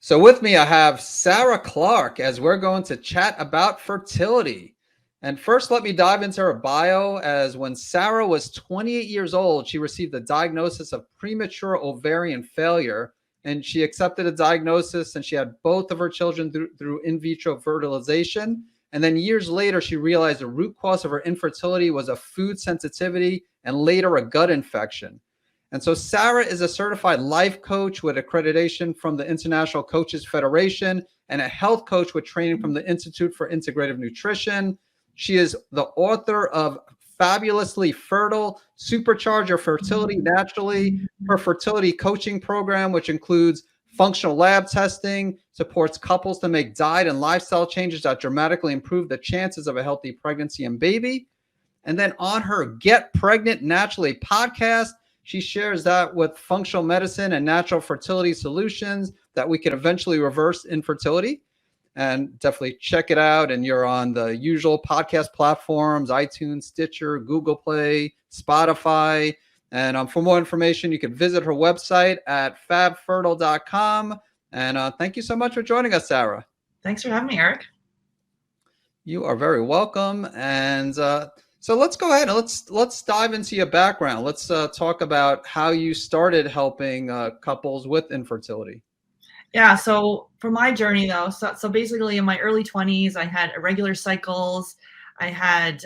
So with me, I have Sarah Clark as we're going to chat about fertility. And first, let me dive into her bio. As when Sarah was 28 years old, she received a diagnosis of premature ovarian failure, and she accepted a diagnosis, and she had both of her children through in vitro fertilization. And then years later, she realized the root cause of her infertility was a food sensitivity and later a gut infection. And so Sarah is a certified life coach with accreditation from the International Coaches Federation and a health coach with training from the Institute for Integrative Nutrition. She is the author of Fabulously Fertile, Supercharge Your Fertility Naturally, her fertility coaching program, which includes functional lab testing, supports couples to make diet and lifestyle changes that dramatically improve the chances of a healthy pregnancy and baby. And then on her Get Pregnant Naturally podcast, she shares that with functional medicine and natural fertility solutions that we can eventually reverse infertility. And definitely check it out. And you're on the usual podcast platforms, iTunes, Stitcher, Google Play, Spotify. And for more information, you can visit her website at fabfertile.com. And thank you so much for joining us, Sarah. Thanks for having me, Eric. You are very welcome. And so let's go ahead and let's dive into your background. Let's talk about how you started helping couples with infertility. Yeah, so for my journey though, so basically in my early 20s, I had irregular cycles. I had,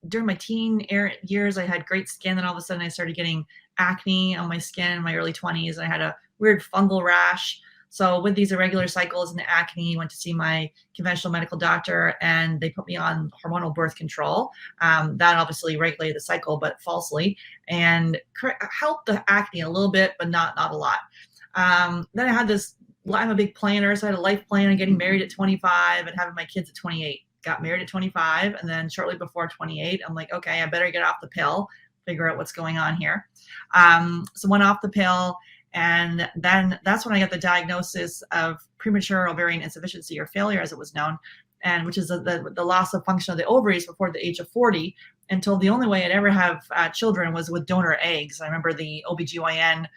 during my teen years, I had great skin, and all of a sudden I started getting acne on my skin in my early 20s. I had a weird fungal rash. So with these irregular cycles and the acne, went to see my conventional medical doctor, and they put me on hormonal birth control. That obviously regulated the cycle, but falsely, and helped the acne a little bit, but not a lot. Then I had this, I'm a big planner, so I had a life plan on getting married at 25 and having my kids at 28. Got married at 25, and then shortly before 28, I'm like, okay, I better get off the pill, figure out what's going on here. So went off the pill. And then that's when I got the diagnosis of premature ovarian insufficiency, or failure as it was known, and which is the loss of function of the ovaries before the age of 40. And told the only way I'd ever have children was with donor eggs. I remember the OBGYN,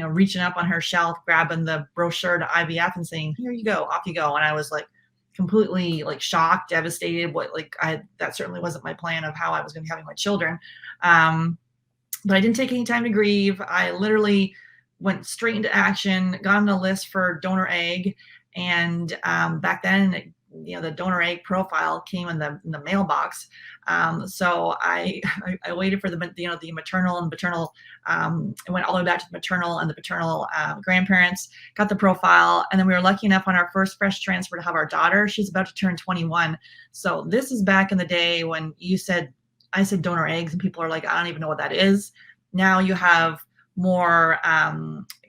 reaching up on her shelf, grabbing the brochure to IVF and saying, here you go, off you go. And I was like completely shocked, devastated. That certainly wasn't my plan of how I was going to be having my children. But I didn't take any time to grieve. I literally went straight into action, got on a list for donor egg. And back then, the donor egg profile came in the mailbox. So I waited for the maternal and paternal. It went all the way back to the maternal and the paternal grandparents, got the profile. And then we were lucky enough on our first fresh transfer to have our daughter. She's about to turn 21. So this is back in the day when I said donor eggs, and people are like, I don't even know what that is. Now you have more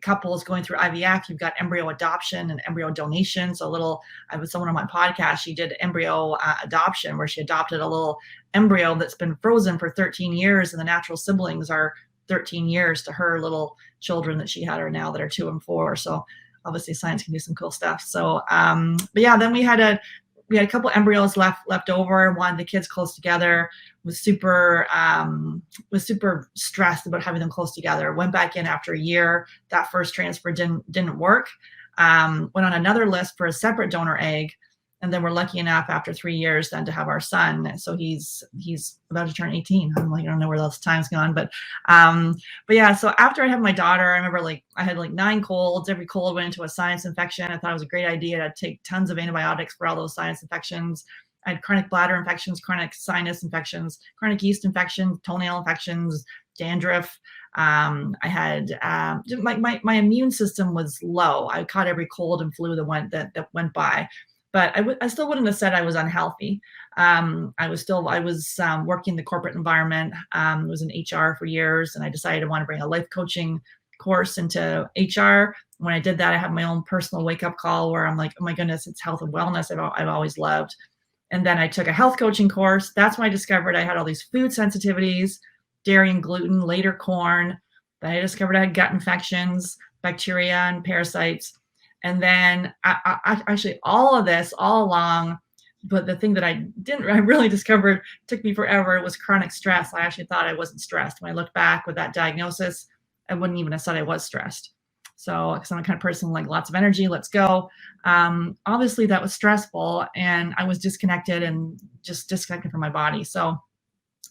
couples going through IVF. You've got embryo adoption and embryo donation. So I was someone on my podcast, she did embryo adoption, where she adopted a little embryo that's been frozen for 13 years, and the natural siblings are 13 years to her little children that she had her now that are 2 and 4. So obviously science can do some cool stuff. So, but yeah, then we had a couple embryos left over, wanted the kids close together, was super stressed about having them close together. Went back in after a year. That first transfer didn't work. Went on another list for a separate donor egg. And then we're lucky enough after 3 years then to have our son. So he's about to turn 18. I'm like, I don't know where those time's gone, but yeah. So after I had my daughter, I remember I had 9 colds. Every cold went into a sinus infection. I thought it was a great idea to take tons of antibiotics for all those sinus infections. I had chronic bladder infections, chronic sinus infections, chronic yeast infections, toenail infections, dandruff. I had my immune system was low. I caught every cold and flu that went by. But I still wouldn't have said I was unhealthy. I was working the corporate environment. Was in HR for years, and I decided I want to bring a life coaching course into HR. When I did that, I had my own personal wake up call where I'm like, oh my goodness, it's health and wellness I've always loved. And then I took a health coaching course. That's when I discovered I had all these food sensitivities, dairy and gluten, later corn. Then I discovered I had gut infections, bacteria and parasites. And then I actually all of this all along, but the thing that I really discovered, took me forever, was chronic stress. I actually thought I wasn't stressed. When I looked back with that diagnosis, I wouldn't even have said I was stressed. So, because I'm the kind of person like lots of energy, let's go. Obviously, that was stressful, and I was disconnected and just disconnected from my body. So,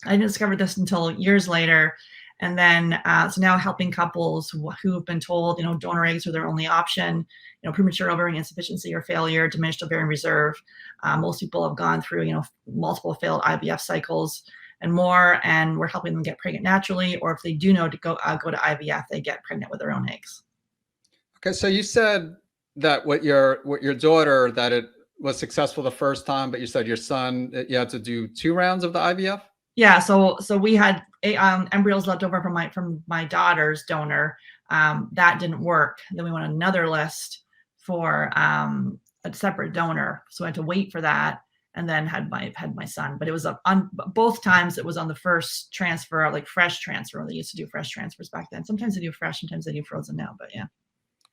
I didn't discover this until years later. And then, so now helping couples who have been told, donor eggs are their only option, premature ovarian insufficiency or failure, diminished ovarian reserve. Most people have gone through, multiple failed IVF cycles and more, and we're helping them get pregnant naturally, or if they do know to go to IVF, they get pregnant with their own eggs. Okay, so you said that with your daughter that it was successful the first time, but you said your son you had to do 2 rounds of the IVF? Yeah, so we had embryos left over from my daughter's donor. That didn't work. Then we went on another list for a separate donor, so I had to wait for that, and then had my son. But it was on both times. It was on the first transfer, like fresh transfer. They used to do fresh transfers back then. Sometimes they do fresh, sometimes they do frozen now. But yeah.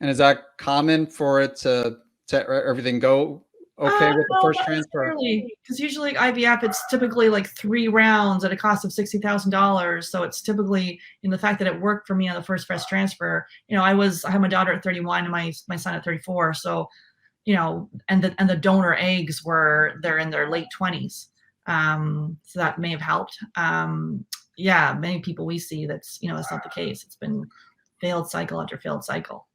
And is that common for it to everything go okay with the first transfer? Because usually IVF, it's typically like 3 rounds at a cost of $60,000. So it's typically in the fact that it worked for me on the first fresh transfer. I had my daughter at 31 and my son at 34. So, and the donor eggs they're in their late 20s. So that may have helped. Yeah, many people we see that's not the case. It's been failed cycle after failed cycle.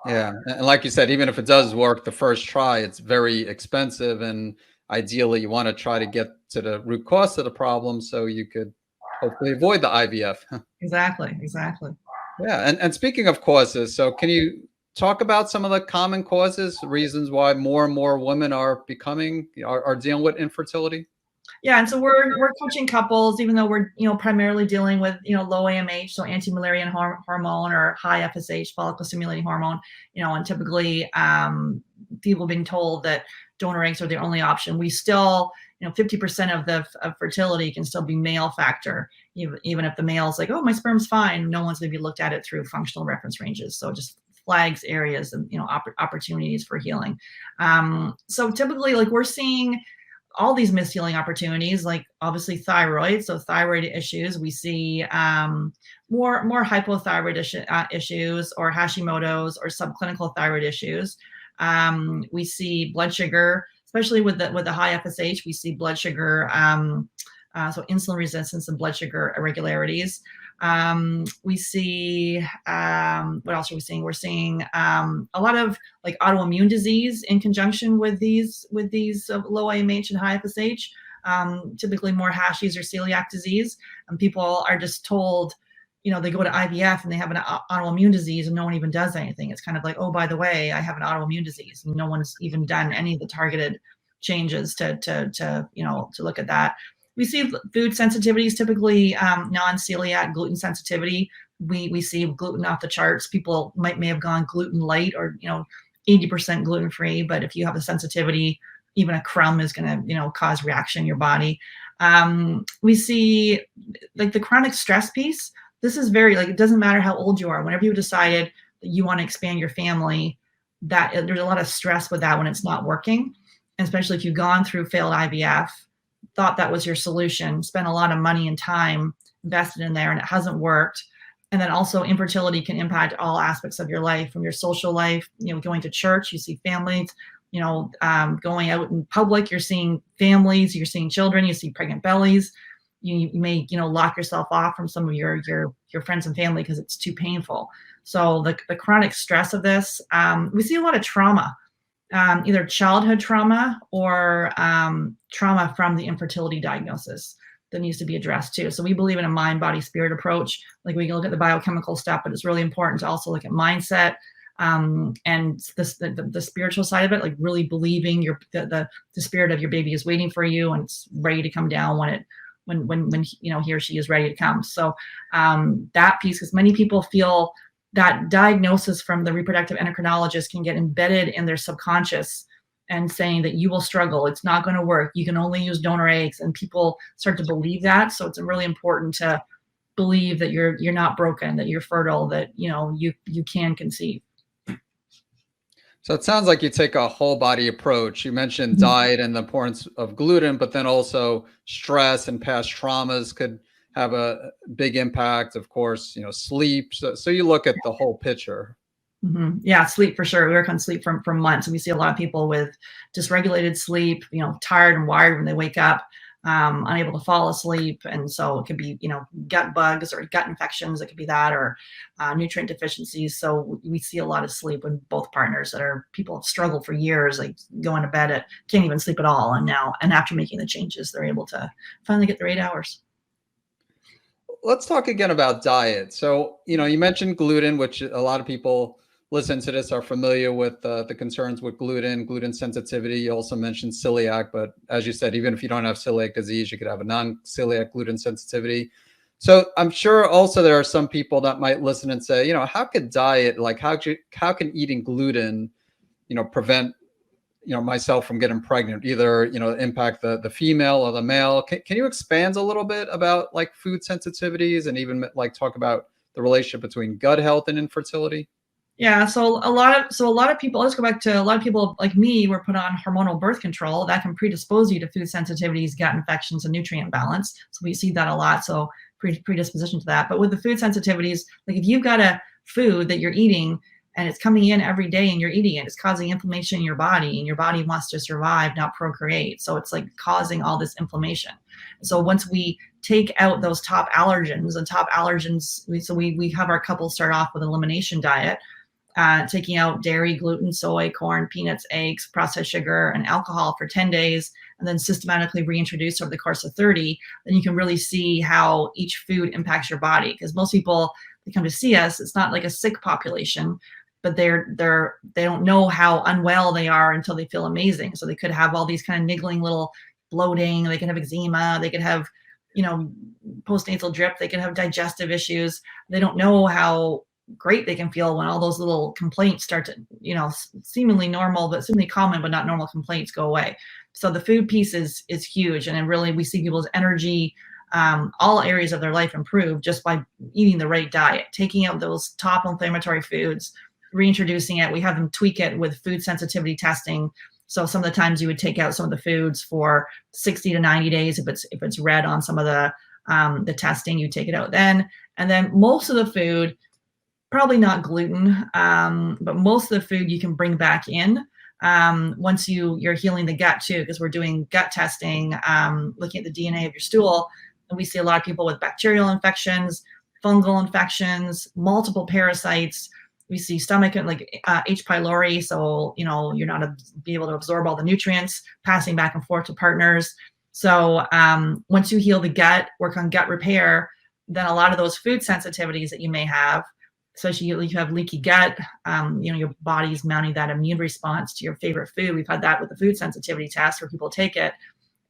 Yeah, and like you said, even if it does work the first try, it's very expensive, and ideally you want to try to get to the root cause of the problem so you could hopefully avoid the IVF. Exactly. Yeah, and speaking of causes, so can you talk about some of the common causes, reasons why more and more women are dealing with infertility? Yeah, and so we're coaching couples, even though we're primarily dealing with low AMH, so anti-Müllerian hormone or high FSH, follicle stimulating hormone, and typically people being told that donor eggs are the only option. We still 50% of fertility can still be male factor, even if the male's like, oh, my sperm's fine. No one's maybe looked at it through functional reference ranges, so it just flags areas and opportunities for healing. So typically, like, we're seeing all these missed healing opportunities, like obviously thyroid. So thyroid issues, we see more hypothyroid issues, or Hashimoto's, or subclinical thyroid issues. We see blood sugar, especially with the high FSH. We see blood sugar, so insulin resistance and blood sugar irregularities. We see what else are we seeing? We're seeing a lot of like autoimmune disease in conjunction with these low AMH and high FSH. Typically more Hashimoto's or celiac disease, and people are just told, they go to IVF and they have an autoimmune disease and no one even does anything. It's kind of like, oh, by the way, I have an autoimmune disease, and no one's even done any of the targeted changes to look at that. We see food sensitivities, typically non-celiac gluten sensitivity. We see gluten off the charts. People may have gone gluten light or 80% gluten free, but if you have a sensitivity, even a crumb is going to cause reaction in your body. We see like the chronic stress piece. This is very, like, it doesn't matter how old you are. Whenever you decided that you want to expand your family, that there's a lot of stress with that when it's not working, and especially if you've gone through failed IVF, thought that was your solution, spent a lot of money and time invested in there, and it hasn't worked. And then also infertility can impact all aspects of your life, from your social life, going to church, you see families, going out in public, you're seeing families, you're seeing children, you see pregnant bellies. You may, lock yourself off from some of your friends and family because it's too painful. So the chronic stress of this, we see a lot of trauma, either childhood trauma or trauma from the infertility diagnosis that needs to be addressed too. So we believe in a mind, body, spirit approach. Like, we can look at the biochemical stuff, but it's really important to also look at mindset, and the spiritual side of it, like really believing the spirit of your baby is waiting for you and it's ready to come down when he or she is ready to come. So that piece, because many people feel that diagnosis from the reproductive endocrinologist can get embedded in their subconscious and saying that you will struggle, it's not going to work, you can only use donor eggs, and people start to believe that. So it's really important to believe that you're not broken, that you're fertile, that you can conceive. So it sounds like you take a whole body approach. You mentioned diet and the importance of gluten, but then also stress and past traumas could have a big impact. Of course, sleep. So you look at the whole picture. Yeah, sleep for sure. We work on sleep for months. And we see a lot of people with dysregulated sleep, tired and wired when they wake up, unable to fall asleep. And so it could be, gut bugs or gut infections. It could be that, or nutrient deficiencies. So we see a lot of sleep with both partners that are people have struggled for years, like going to bed can't even sleep at all. And after making the changes, they're able to finally get their 8 hours. Let's talk again about diet. So, you mentioned gluten, which a lot of people listen to this are familiar with the concerns with gluten sensitivity. You also mentioned celiac, but as you said, even if you don't have celiac disease, you could have a non-celiac gluten sensitivity. So I'm sure also there are some people that might listen and say, how could diet, like how can eating gluten, prevent myself from getting pregnant, either impact the female or the male. Can you expand a little bit about like food sensitivities and even like talk about the relationship between gut health and infertility? Yeah, so a lot of people, let's go back to a lot of people like me were put on hormonal birth control that can predispose you to food sensitivities, gut infections, and nutrient balance. So we see that a lot. So predisposition to that. But with the food sensitivities, like if you've got a food that you're eating and it's coming in every day and you're eating it, it's causing inflammation in your body, and your body wants to survive, not procreate. So it's like causing all this inflammation. So once we take out those top allergens, we have our couples start off with an elimination diet, taking out dairy, gluten, soy, corn, peanuts, eggs, processed sugar, and alcohol for 10 days, and then systematically reintroduce over the course of 30, then you can really see how each food impacts your body. Because most people, they come to see us, it's not like a sick population, but they don't know how unwell they are until they feel amazing. So they could have all these kind of niggling little bloating, they could have eczema, they could have, postnatal drip, they could have digestive issues. They don't know how great they can feel when all those little complaints start to, seemingly normal, but seemingly common, but not normal complaints go away. So the food piece is huge. And then really we see people's energy, all areas of their life improve just by eating the right diet, taking out those top inflammatory foods, reintroducing it. We have them tweak it with food sensitivity testing. So some of the times you would take out some of the foods for 60 to 90 days. If it's red on some of the testing, you take it out then. And then most of the food, probably not gluten, but most of the food you can bring back in once you're healing the gut too, because we're doing gut testing, looking at the DNA of your stool. And we see a lot of people with bacterial infections, fungal infections, multiple parasites. We see stomach like H. pylori, so you're not be able to absorb all the nutrients, passing back and forth to partners. So once you heal the gut, work on gut repair, then a lot of those food sensitivities that you may have, especially if you have leaky gut, your body's mounting that immune response to your favorite food. We've had that with the food sensitivity test where people take it,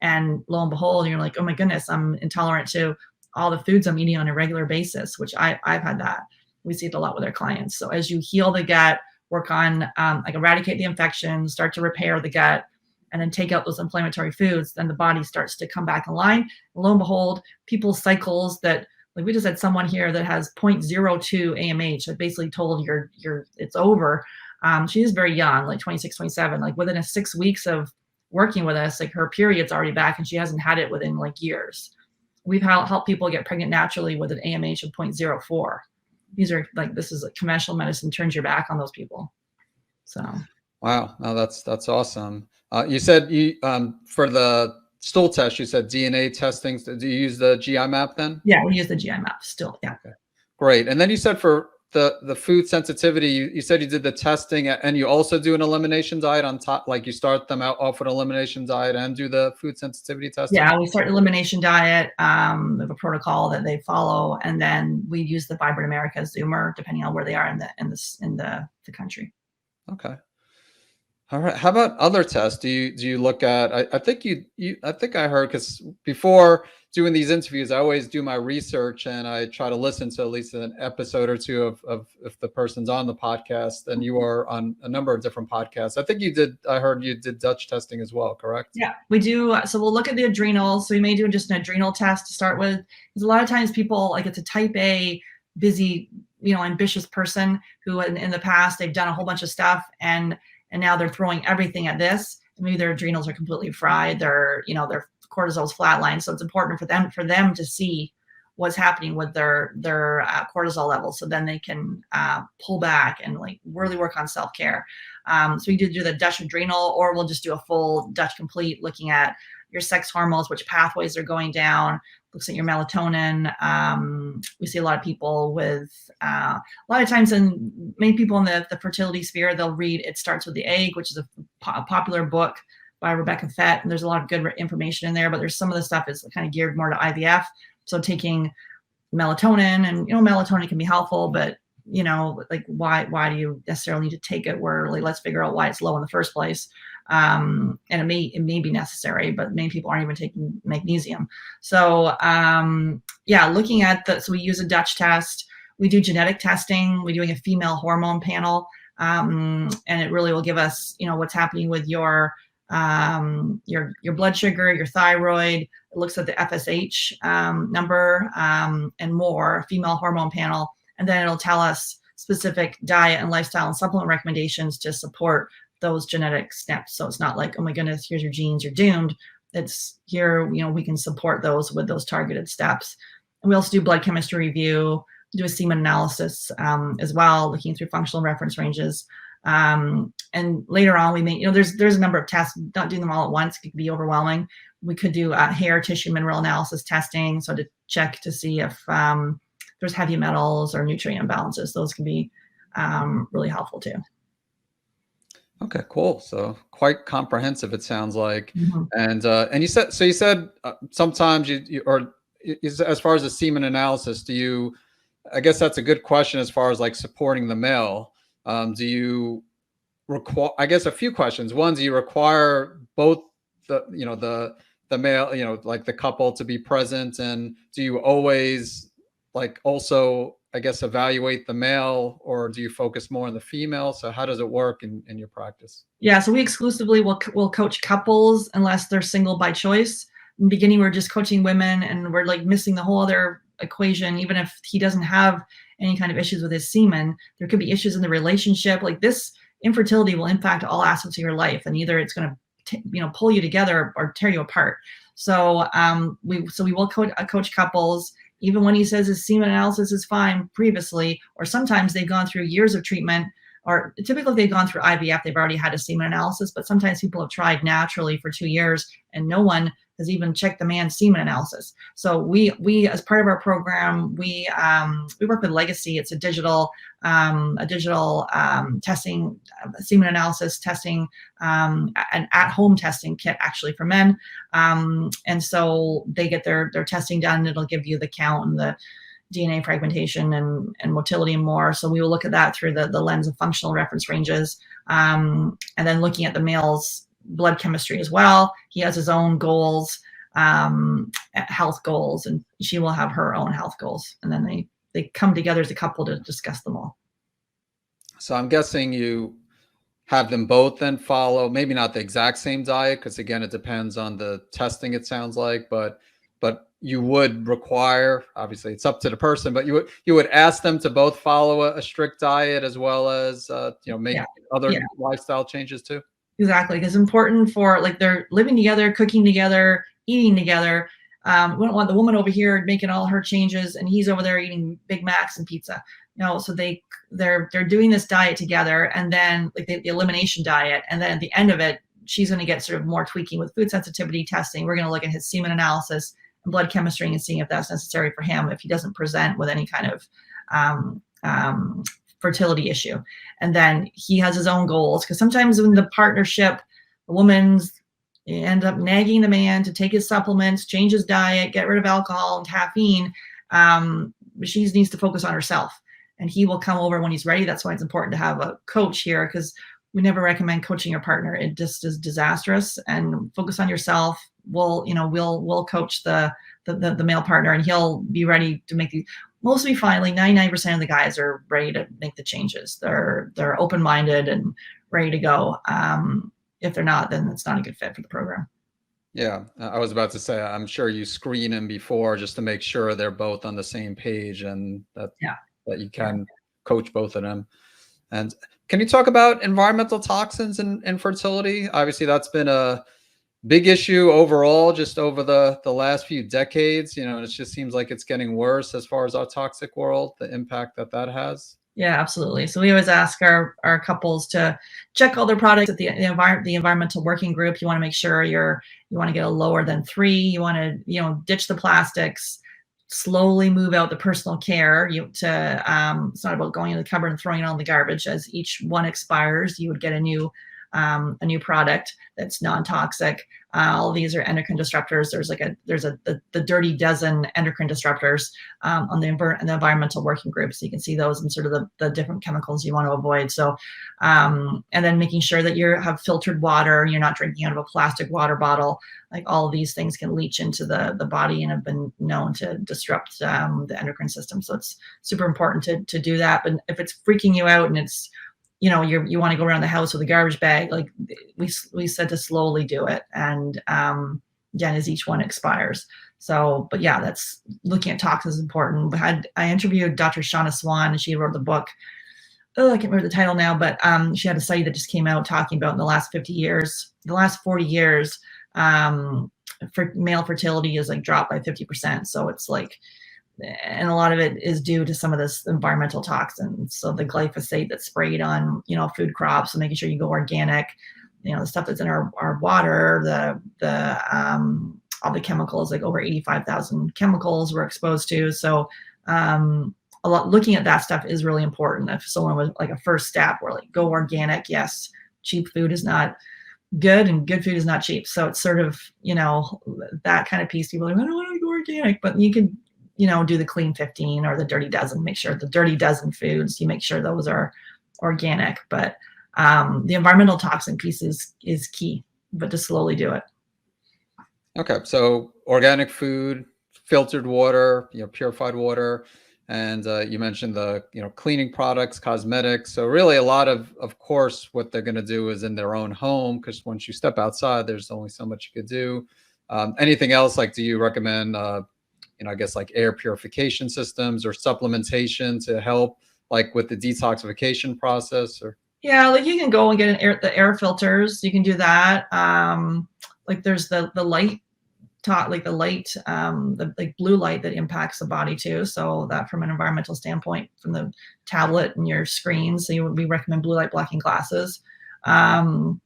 and lo and behold, you're like, oh my goodness, I'm intolerant to all the foods I'm eating on a regular basis, which I've had that. We see it a lot with our clients. So as you heal the gut, work on like eradicate the infection, start to repair the gut, and then take out those inflammatory foods, then the body starts to come back in line. And lo and behold, people's cycles that, like we just had someone here that has 0.02 AMH. I basically told it's over. She's very young, like 26, 27. Like within 6 weeks of working with us, like her period's already back, and she hasn't had it within like years. We've helped people get pregnant naturally with an AMH of 0.04. This is like conventional medicine turns your back on those people. So. Wow, no, that's awesome. You said for the stool test, you said DNA testing. Do you use the GI map then? Yeah, we use the GI map still. Yeah. Okay. Great. And then you said for the food sensitivity, you said you did the testing and you also do an elimination diet on top, like you start them out off an elimination diet and do the food sensitivity testing? Yeah, we start an elimination diet. We have a protocol that they follow, and then we use the Vibrant America Zoomer, depending on where they are in the country. Okay. All right. How about other tests? Do you look at? I think I think I heard, because before doing these interviews, I always do my research and I try to listen to at least an episode or two of if the person's on the podcast. And you are on a number of different podcasts. I think you did. I heard you did Dutch testing as well, correct? Yeah, we do. So we'll look at the adrenals. So we may do just an adrenal test to start with, because a lot of times people, like, it's a type A, busy, ambitious person who in the past they've done a whole bunch of stuff and now they're throwing everything at this. Maybe their adrenals are completely fried. Their cortisol's flatlined. So it's important for them to see what's happening with their cortisol levels, so then they can pull back and like really work on self-care. So we do the Dutch adrenal, or we'll just do a full Dutch complete, looking at your sex hormones, which pathways are going down, looks at your melatonin. We see a lot of people with, a lot of times, and many people in the fertility sphere, they'll read It Starts with the Egg, which is a popular book by Rebecca Fett, and there's a lot of good information in there, but there's some of the stuff is kind of geared more to IVF. So taking melatonin, and melatonin can be helpful, but like why do you necessarily need to take it? Where like, let's figure out why it's low in the first place. And it may be necessary, but many people aren't even taking magnesium. So looking at so we use a Dutch test. We do genetic testing. We're doing a female hormone panel, and it really will give us what's happening with your blood sugar, your thyroid. It looks at the FSH number, and more. Female hormone panel. And then it'll tell us specific diet and lifestyle and supplement recommendations to support those genetic steps. So it's not like, oh my goodness, here's your genes, you're doomed. It's here, we can support those with those targeted steps. And we also do blood chemistry review, do a semen analysis as well, looking through functional reference ranges. And later on, we may, there's a number of tests, not doing them all at once, it could be overwhelming. We could do hair tissue mineral analysis testing. So to check to see if there's heavy metals or nutrient imbalances. Those can be really helpful too. Okay, cool. So quite comprehensive, it sounds like. Mm-hmm. And you said sometimes as far as the semen analysis, I guess that's a good question as far as like supporting the male. Do you require, I guess a few questions. One, do you require both the male, like the couple to be present? And do you always like also, I guess, evaluate the male, or do you focus more on the female? So how does it work in your practice? Yeah, so we exclusively will coach couples unless they're single by choice. In the beginning, we're just coaching women, and we're like missing the whole other equation. Even if he doesn't have any kind of issues with his semen, there could be issues in the relationship. Like this, infertility will impact all aspects of your life, and either it's going to pull you together or tear you apart. So we will coach couples. Even when he says his semen analysis is fine previously, or sometimes they've gone through years of treatment, or typically they've gone through IVF, they've already had a semen analysis, but sometimes people have tried naturally for 2 years and no one has even checked the man's semen analysis. So we as part of our program, we work with Legacy. It's a digital testing, semen analysis testing, an at-home testing kit actually for men. And so they get their testing done. It'll give you the count and the DNA fragmentation and motility and more. So we will look at that through the lens of functional reference ranges, and then looking at the male's blood chemistry as well. He has his own goals, health goals, and she will have her own health goals. And then they come together as a couple to discuss them all. So I'm guessing you have them both then follow, maybe not the exact same diet, because again, it depends on the testing, it sounds like, but you would require, obviously it's up to the person, but you would ask them to both follow a strict diet as well as make other lifestyle changes too. Exactly, because it's important for, like, they're living together, cooking together, eating together. We don't want the woman over here making all her changes and he's over there eating Big Macs and pizza. No, so they're doing this diet together, and then like the elimination diet, and then at the end of it, she's going to get sort of more tweaking with food sensitivity testing. We're going to look at his semen analysis and blood chemistry and seeing if that's necessary for him if he doesn't present with any kind of fertility issue. And then he has his own goals, because sometimes in the partnership, the woman's end up nagging the man to take his supplements, change his diet, get rid of alcohol and caffeine. She needs to focus on herself, and he will come over when he's ready. That's why it's important to have a coach here, because we never recommend coaching your partner. It just is disastrous. And focus on yourself. We'll coach the male partner, and he'll be ready to make these. Mostly finally, 99% of the guys are ready to make the changes. They're open-minded and ready to go. If they're not, then it's not a good fit for the program. Yeah, I was about to say, I'm sure you screen them before just to make sure they're both on the same page, and that you can coach both of them. And can you talk about environmental toxins and fertility? Obviously, that's been a big issue overall, just over the last few decades, and it just seems like it's getting worse as far as our toxic world, the impact that has. Yeah, absolutely. So we always ask our couples to check all their products at the environmental working group. You want to make sure you want to get a lower than 3. You want to, ditch the plastics, slowly move out the personal care. It's not about going in the cupboard and throwing it all in the garbage. As each one expires, you would get a new product that's non-toxic. All of these are endocrine disruptors. There's the dirty dozen endocrine disruptors on the environmental working group. So you can see those and sort of the different chemicals you want to avoid. So, and then making sure that you have filtered water, you're not drinking out of a plastic water bottle. Like all of these things can leach into the body and have been known to disrupt the endocrine system. So it's super important to do that. But if it's freaking you out and it's, you want to go around the house with a garbage bag, like we said to slowly do it. And again, as each one expires. So, but yeah, that's looking at toxins is important. I interviewed Dr. Shauna Swan, and she wrote the book. Oh, I can't remember the title now, but she had a study that just came out talking about in the last 40 years, for male fertility is like dropped by 50%. So it's like, and a lot of it is due to some of this environmental toxins. So the glyphosate that's sprayed on, food crops, so making sure you go organic, the stuff that's in our water, all the chemicals, like over 85,000 chemicals we're exposed to. So looking at that stuff is really important. If someone was like a first step, we're like, go organic. Yes, cheap food is not good and good food is not cheap. So it's sort of, that kind of piece. People are like, I don't want to go organic, but you can, do the clean 15 or the dirty dozen. Make sure the dirty dozen foods, you make sure those are organic. But the environmental toxin piece is key, but to slowly do it. Okay, so organic food, filtered water, purified water, and you mentioned the cleaning products, cosmetics. So really, a lot of course, what they're going to do is in their own home, because once you step outside, there's only so much you could do. Anything else? Like, do you recommend? I guess like air purification systems or supplementation to help like with the detoxification process? Or yeah, like you can go and get the air filters. You can do that. Like there's the light the blue light that impacts the body too. So that from an environmental standpoint, from the tablet and your screen. So we recommend blue light blocking glasses. From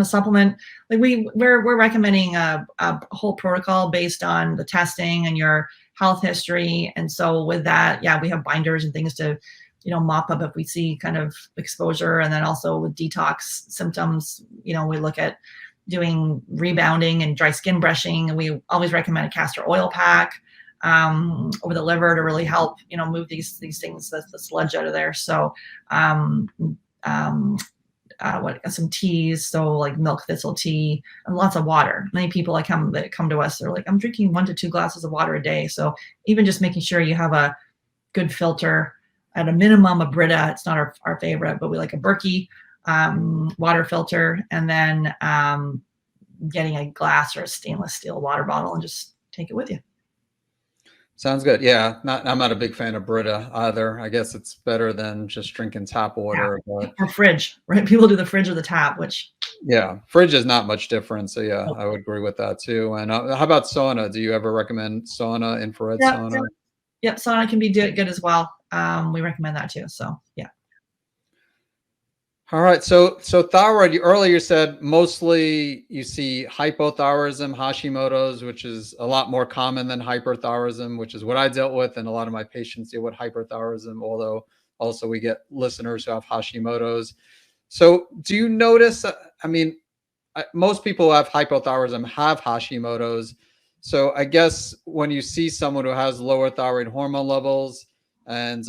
a supplement, like we're recommending a whole protocol based on the testing and your health history. And so with that, we have binders and things to, mop up if we see kind of exposure. And then also with detox symptoms, we look at doing rebounding and dry skin brushing. And we always recommend a castor oil pack over the liver to really help, move these things, the sludge out of there. So, some teas, so like milk thistle tea and lots of water. Many people that come to us, they're like, I'm drinking 1 to 2 glasses of water a day. So even just making sure you have a good filter, at a minimum a Brita. It's not our favorite, but we like a Berkey water filter, and then getting a glass or a stainless steel water bottle and just take it with you. Sounds good. Yeah, I'm not a big fan of Brita either. I guess it's better than just drinking tap water. Yeah. Or fridge, right? People do the fridge or the tap, which fridge is not much different. So I would agree with that too. And how about sauna? Do you ever recommend sauna, infrared sauna? Yep, sauna can be good as well. We recommend that too. So yeah. All right. So thyroid, you earlier said mostly you see hypothyroidism, Hashimoto's, which is a lot more common than hyperthyroidism, which is what I dealt with. And a lot of my patients deal with hyperthyroidism, although also we get listeners who have Hashimoto's. So do you notice, most people who have hypothyroidism have Hashimoto's. So I guess when you see someone who has lower thyroid hormone levels, and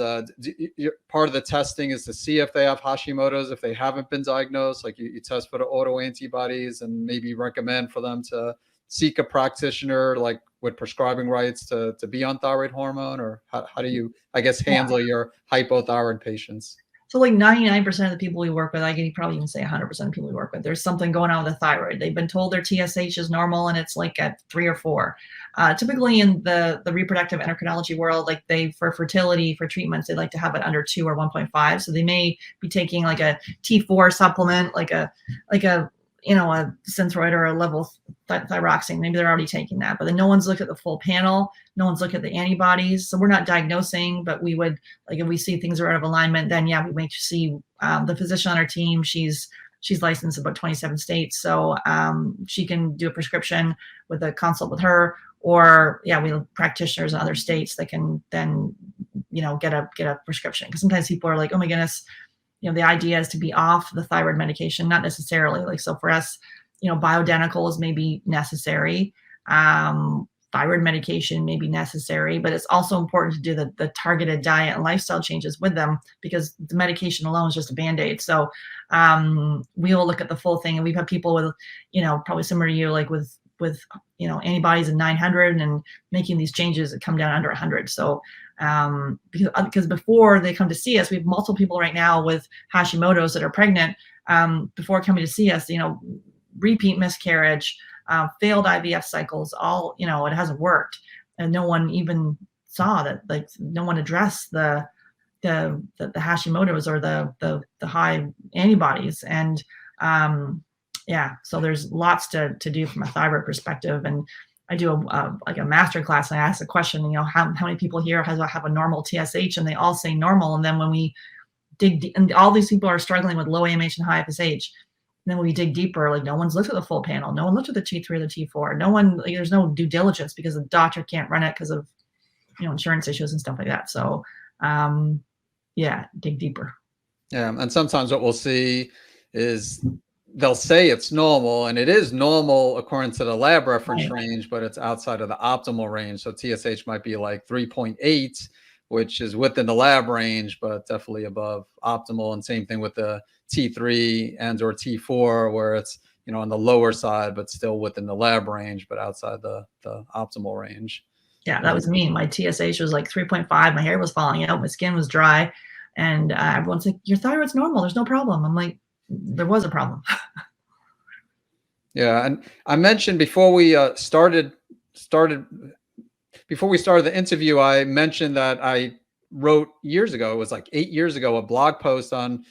part of the testing is to see if they have Hashimoto's, if they haven't been diagnosed, like you test for the autoantibodies and maybe recommend for them to seek a practitioner, like with prescribing rights to be on thyroid hormone, or how do you, I guess, handle your hypothyroid patients? So like 99% of the people we work with, I can probably even say 100% of people we work with, there's something going on with the thyroid. They've been told their TSH is normal and it's like at 3 or 4. Typically in the reproductive endocrinology world, like for fertility, for treatments, they like to have it under 2 or 1.5. So they may be taking like a T4 supplement, like a a Synthroid or a level thyroxine. Maybe they're already taking that, but then no one's looked at the full panel. No one's looked at the antibodies. So we're not diagnosing, but we would, like, if we see things are out of alignment, then yeah, we may see the physician on our team. She's licensed in about 27 states. So she can do a prescription with a consult with her, or yeah, we have practitioners in other states that can then, get a prescription. Because sometimes people are like, oh my goodness, the idea is to be off the thyroid medication, not necessarily. Like, so for us, bioidenticals may be necessary. Thyroid medication may be necessary, but it's also important to do the targeted diet and lifestyle changes with them, because the medication alone is just a Band-Aid. So we will look at the full thing. And we've had people with, probably similar to you, like with antibodies in 900 and making these changes that come down under 100. So because before they come to see us, we have multiple people right now with Hashimoto's that are pregnant before coming to see us, repeat miscarriage, failed IVF cycles, all, it hasn't worked. And no one even saw that, like, no one addressed the Hashimoto's or the high antibodies. And yeah, so there's lots to do from a thyroid perspective. And I do a master class, and I ask a question, how many people here have a normal TSH, and they all say normal. And then when we dig deep, and all these people are struggling with low AMH and high FSH, and then when we dig deeper, like, no one's looked at the full panel. No one looked at the T3 or the T4. No one, like, there's no due diligence because the doctor can't run it because of, insurance issues and stuff like that. So yeah, dig deeper. Yeah. And sometimes what we'll see is they'll say it's normal, and it is normal according to the lab reference range, but it's outside of the optimal range. So TSH might be like 3.8, which is within the lab range, but definitely above optimal. And same thing with the T3 and or T4, where it's, on the lower side, but still within the lab range, but outside the optimal range. Yeah, that was me. My TSH was like 3.5. My hair was falling out. My skin was dry. And everyone's like, your thyroid's normal. There's no problem. I'm like, there was a problem. Yeah. And I mentioned before we started the interview, I mentioned that I wrote years ago, it was like 8 years ago, a blog post on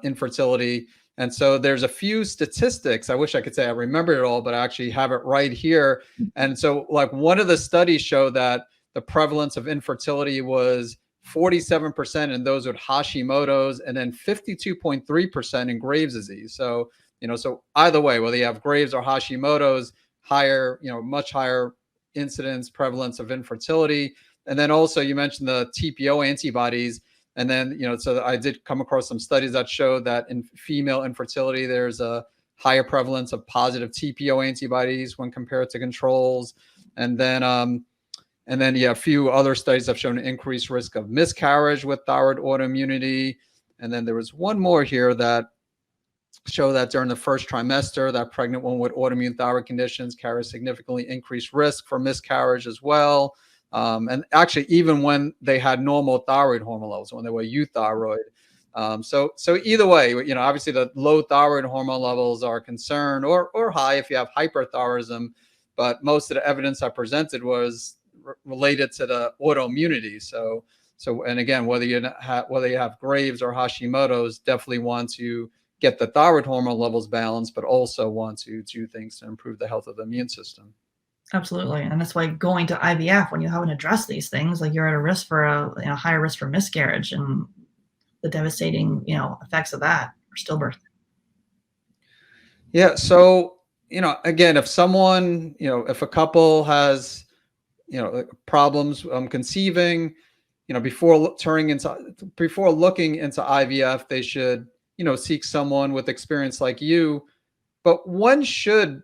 infertility. And so there's a few statistics. I wish I could say I remember it all, but I actually have it right here. And so, like, one of the studies showed that the prevalence of infertility was 47% in those with Hashimoto's, and then 52.3% in Graves' disease. So, so either way, whether you have Graves or Hashimoto's, higher, much higher incidence, prevalence of infertility. And then also you mentioned the TPO antibodies. And then, so I did come across some studies that show that in female infertility, there's a higher prevalence of positive TPO antibodies when compared to controls. And then yeah, a few other studies have shown an increased risk of miscarriage with thyroid autoimmunity. And then there was one more here that show that during the first trimester, that pregnant women with autoimmune thyroid conditions carry significantly increased risk for miscarriage as well. And actually, even when they had normal thyroid hormone levels, when they were euthyroid. So either way, obviously the low thyroid hormone levels are a concern, or high if you have hyperthyroidism. But most of the evidence I presented was related to the autoimmunity. So and again, whether you have Graves or Hashimoto's, definitely want to get the thyroid hormone levels balanced, but also want to do things to improve the health of the immune system. Absolutely. And that's why going to IVF, when you haven't addressed these things, like, you're at a risk for a higher risk for miscarriage and the devastating, effects of that, or stillbirth. Yeah. So, again, if someone, if a couple has, problems conceiving, before looking into IVF, they should, seek someone with experience like you. But when is IVF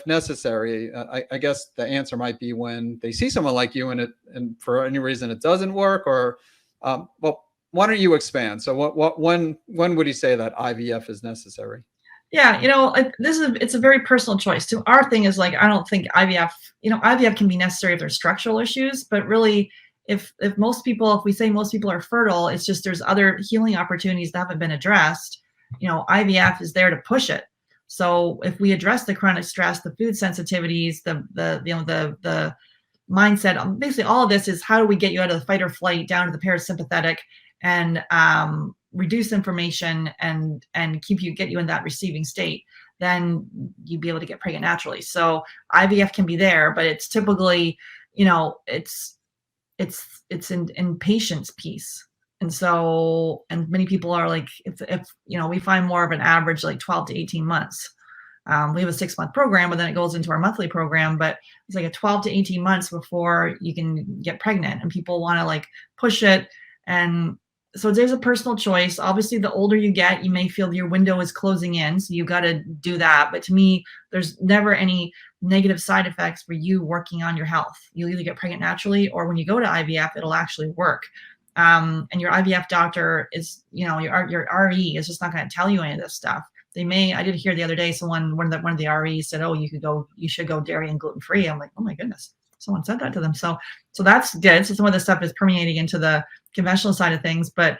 necessary? I guess the answer might be when they see someone like you and for any reason it doesn't work, or, well, why don't you expand? So when would you say that IVF is necessary? Yeah, it's a very personal choice. So our thing is, like, I don't think IVF can be necessary if there's structural issues, but really, if we say most people are fertile, it's just there's other healing opportunities that haven't been addressed. IVF is there to push it. So if we address the chronic stress, the food sensitivities, the mindset, basically all of this is, how do we get you out of the fight or flight down to the parasympathetic, and reduce inflammation and get you in that receiving state, then you'd be able to get pregnant naturally. So IVF can be there, but it's typically, it's in patient's piece. And so, and many people are like, if we find more of an average, like 12 to 18 months. We have a 6-month program, but then it goes into our monthly program, but it's like a 12 to 18 months before you can get pregnant, and people want to like push it. And so there's a personal choice. Obviously, the older you get, you may feel your window is closing in, so you got to do that. But to me, there's never any negative side effects for you working on your health. You'll either get pregnant naturally, or when you go to IVF, it'll actually work. And your IVF doctor is, your RE is just not going to tell you any of this stuff. They may. I did hear the other day someone, one of the REs said, "Oh, you should go dairy and gluten free." I'm like, oh my goodness, someone said that to them. So that's good. So some of this stuff is permeating into the conventional side of things, but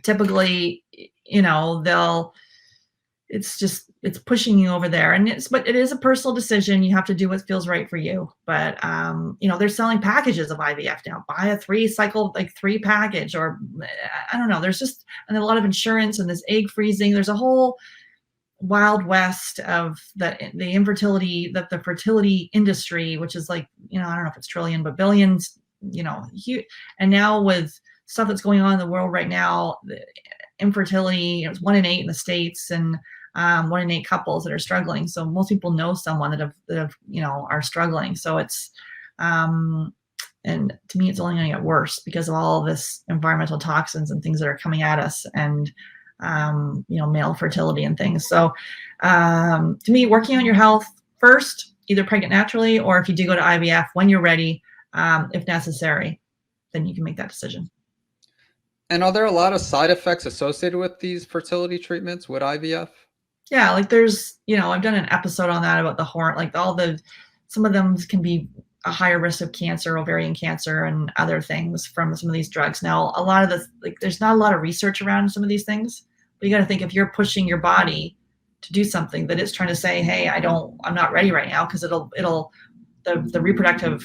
typically, it's pushing you over there, but it is a personal decision. You have to do what feels right for you. But they're selling packages of IVF now. Buy a 3 package, or I don't know. There's just a lot of insurance, and this egg freezing. There's a whole wild west of the infertility, the fertility industry, which is like, I don't know if it's trillion, but billions, huge. And now with stuff that's going on in the world right now, the infertility, it's 1 in 8 in the States, and 1 in 8 couples that are struggling. So most people know someone that have are struggling. So it's and to me, it's only going to get worse because of all of this environmental toxins and things that are coming at us, and male fertility and things. So to me, working on your health first, either pregnant naturally, or if you do go to IVF when you're ready, if necessary, then you can make that decision. And are there a lot of side effects associated with these fertility treatments with IVF? Yeah, like there's, I've done an episode on that about the hormone, like some of them can be a higher risk of cancer, ovarian cancer, and other things from some of these drugs. Now, a lot of this, like, there's not a lot of research around some of these things, but you got to think, if you're pushing your body to do something that it's trying to say, hey, I'm not ready right now, because the reproductive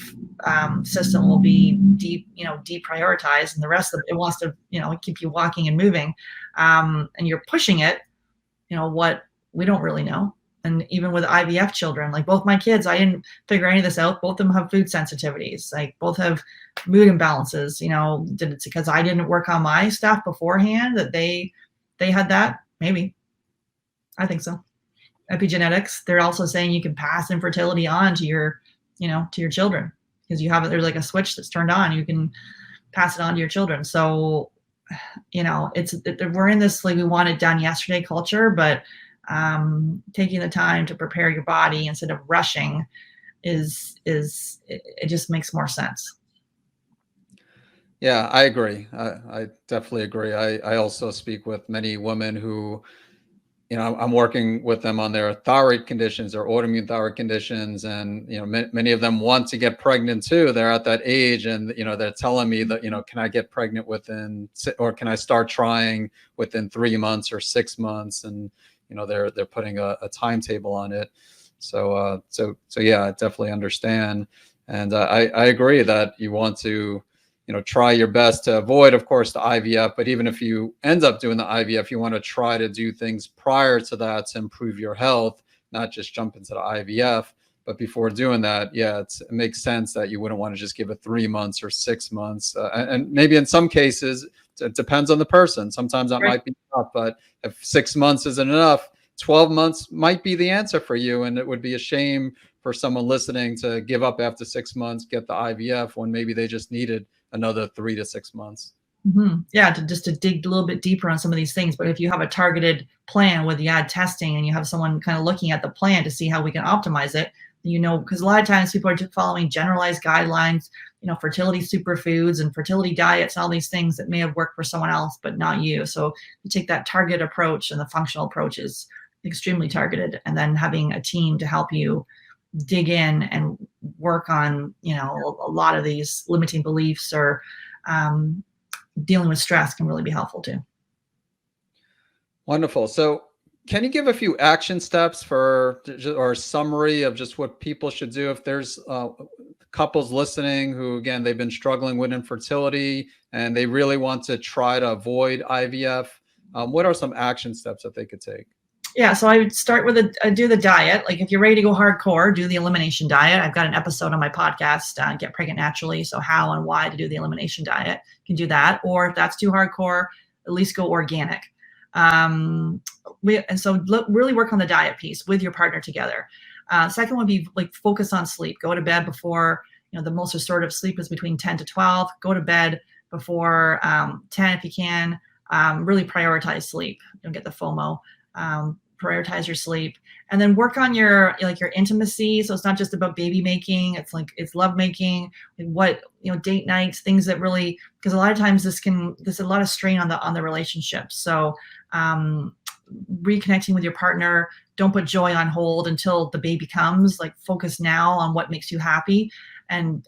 system will be deprioritized, and the rest of it wants to, keep you walking and moving, and you're pushing it, what we don't really know. And even with IVF children, like both my kids, I didn't figure any of this out. Both of them have food sensitivities. Like both have mood imbalances. Did it because I didn't work on my stuff beforehand that they had that? Maybe. I think so. Epigenetics. They're also saying you can pass infertility on to your children, because there's like a switch that's turned on. You can pass it on to your children. So, we're in this, like, we want it done yesterday culture, but taking the time to prepare your body instead of rushing it just makes more sense. Yeah, I agree. I definitely agree. I also speak with many women who, I'm working with them on their thyroid conditions or autoimmune thyroid conditions. And, many of them want to get pregnant too. They're at that age, and, they're telling me that, can I get pregnant or can I start trying within 3 months or 6 months? And, they're putting a timetable on it. So yeah, I definitely understand. And I agree that you want to, try your best to avoid, of course, the IVF. But even if you end up doing the IVF, you want to try to do things prior to that to improve your health, not just jump into the IVF. But before doing that, yeah, it makes sense that you wouldn't want to just give it 3 months or 6 months. And maybe in some cases, it depends on the person. Sometimes that might be enough, but if 6 months isn't enough, 12 months might be the answer for you. And it would be a shame for someone listening to give up after 6 months, get the IVF, when maybe they just needed another 3 to 6 months. Mm-hmm. Yeah, to dig a little bit deeper on some of these things. But if you have a targeted plan with the ad testing, and you have someone kind of looking at the plan to see how we can optimize it, because a lot of times people are just following generalized guidelines, fertility superfoods and fertility diets and all these things that may have worked for someone else, but not you. So you take that target approach, and the functional approach is extremely targeted, and then having a team to help you dig in and work on, a lot of these limiting beliefs, or dealing with stress can really be helpful too. Wonderful. So Can you give a few action steps for or a summary of just what people should do if there's couples listening who, again, they've been struggling with infertility and they really want to try to avoid IVF? What are some action steps that they could take? Yeah, so I would start with do the diet. Like if you're ready to go hardcore, do the elimination diet. I've got an episode on my podcast, Get Pregnant Naturally. So how and why to do the elimination diet. You can do that. Or if that's too hardcore, at least go organic. Really work on the diet piece with your partner together. Second would be like focus on sleep. Go to bed before, the most restorative sleep is between 10 to 12. Go to bed before 10 if you can. Really prioritize sleep. Don't get the FOMO. Prioritize your sleep, and then work on your intimacy. So it's not just about baby making. It's love making. Date nights, things that really, because a lot of times there's a lot of strain on the relationship. So reconnecting with your partner. Don't put joy on hold until the baby comes. Like focus now on what makes you happy, and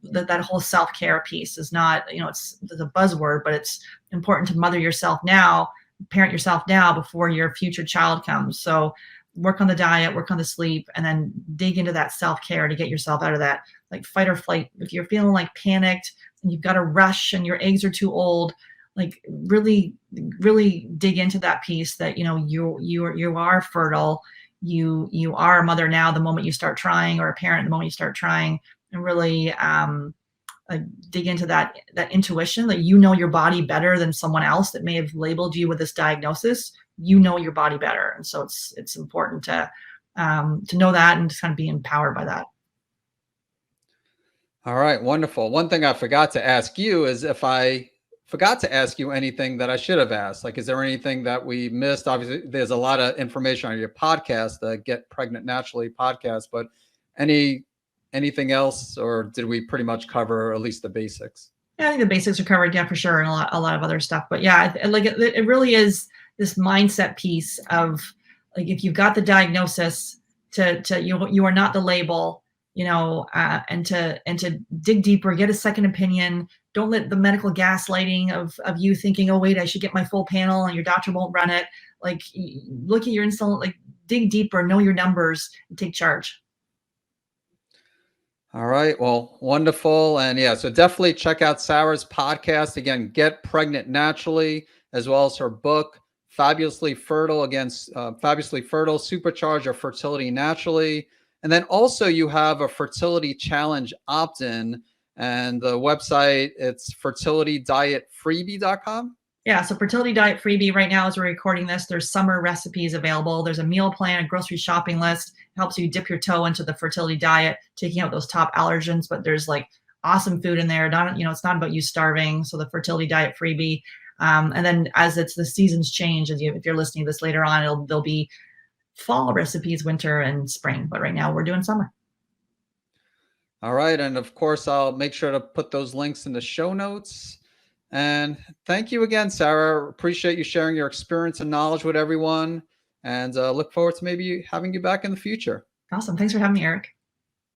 that whole self-care piece is not, it's a buzzword, but it's important to mother yourself now, parent yourself now before your future child comes. So work on the diet, work on the sleep, and then dig into that self-care to get yourself out of that like fight or flight. If you're feeling like panicked and you've got to rush and your eggs are too old, like really, really dig into that piece that, you are fertile. You are a mother now the moment you start trying, or a parent the moment you start trying, and really dig into that intuition that your body better than someone else that may have labeled you with this diagnosis. Your body better, and so it's important to know that and just kind of be empowered by that. All right, wonderful. One thing I forgot to ask you is if I forgot to ask you anything that I should have asked. Like, is there anything that we missed? Obviously, there's a lot of information on your podcast, the Get Pregnant Naturally podcast, but anything else, or did we pretty much cover at least the basics? Yeah, I think the basics are covered, yeah, for sure, and a lot of other stuff. But yeah, it really is this mindset piece of like, if you've got the diagnosis, you are not the label, and to dig deeper, get a second opinion. Don't let the medical gaslighting of you thinking, oh wait, I should get my full panel, and your doctor won't run it. Like, look at your insulin, like dig deeper, know your numbers, and take charge. All right. Well, wonderful. And yeah, so definitely check out Sarah's podcast. Again, Get Pregnant Naturally, as well as her book, Fabulously Fertile, Fabulously Fertile, Supercharge or Fertility Naturally. And then also you have a fertility challenge opt-in, and the website, it's fertilitydietfreebie.com. Yeah, so Fertility Diet Freebie right now, as we're recording this, there's summer recipes available. There's a meal plan, a grocery shopping list. It helps you dip your toe into the fertility diet, taking out those top allergens, but there's like awesome food in there. It's not about you starving. So the Fertility Diet Freebie. And then as the seasons change, if you're listening to this later on, there'll be fall recipes, winter and spring. But right now we're doing summer. All right. And of course, I'll make sure to put those links in the show notes. And thank you again, Sarah. Appreciate you sharing your experience and knowledge with everyone, and look forward to maybe having you back in the future. Awesome. Thanks for having me, Eric.